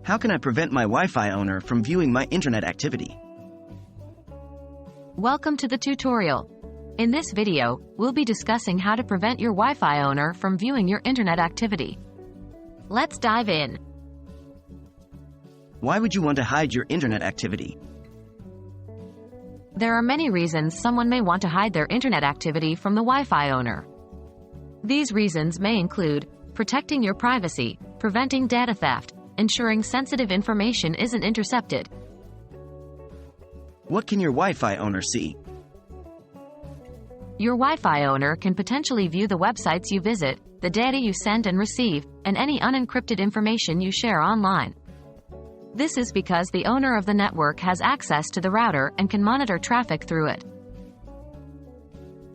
How can I prevent my Wi-Fi owner from viewing my internet activity? Welcome to the tutorial. In this video, we'll be discussing how to prevent your Wi-Fi owner from viewing your internet activity. Let's dive in. Why would you want to hide your internet activity? There are many reasons someone may want to hide their internet activity from the Wi-Fi owner. These reasons may include protecting your privacy, preventing data theft, ensuring sensitive information isn't intercepted. What can your Wi-Fi owner see? Your Wi-Fi owner can potentially view the websites you visit, the data you send and receive, and any unencrypted information you share online. This is because the owner of the network has access to the router and can monitor traffic through it.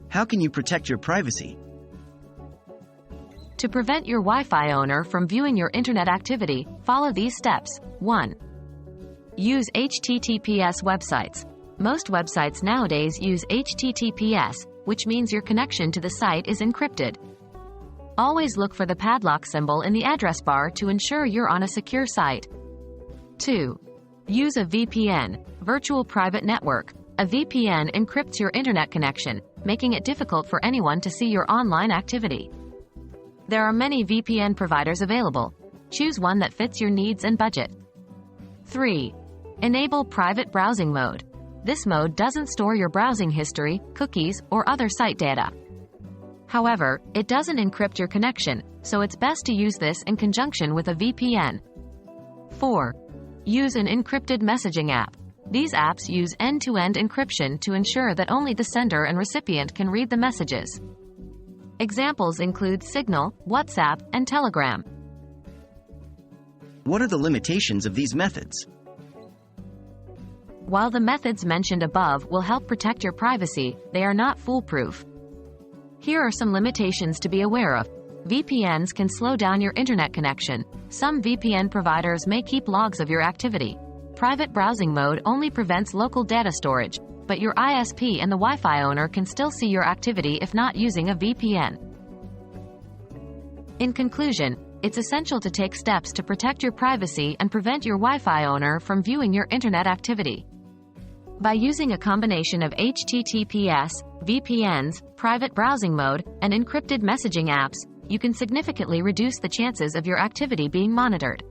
How can you protect your privacy? To prevent your Wi-Fi owner from viewing your internet activity, follow these steps. 1. Use HTTPS websites. Most websites nowadays use HTTPS, which means your connection to the site is encrypted. Always look for the padlock symbol in the address bar to ensure you're on a secure site. 2. Use a VPN, virtual private network. A VPN encrypts your internet connection, making it difficult for anyone to see your online activity. There are many VPN providers available. Choose one that fits your needs and budget. 3. Enable private browsing mode. This mode doesn't store your browsing history, cookies, or other site data. However, it doesn't encrypt your connection, so it's best to use this in conjunction with a VPN. 4. Use an encrypted messaging app. These apps use end-to-end encryption to ensure that only the sender and recipient can read the messages. Examples include Signal, WhatsApp, and Telegram. What are the limitations of these methods? While the methods mentioned above will help protect your privacy, they are not foolproof. Here are some limitations to be aware of. VPNs can slow down your internet connection. Some VPN providers may keep logs of your activity. Private browsing mode only prevents local data storage, but your ISP and the Wi-Fi owner can still see your activity if not using a VPN. In conclusion, it's essential to take steps to protect your privacy and prevent your Wi-Fi owner from viewing your internet activity. By using a combination of HTTPS, VPNs, private browsing mode, and encrypted messaging apps, you can significantly reduce the chances of your activity being monitored.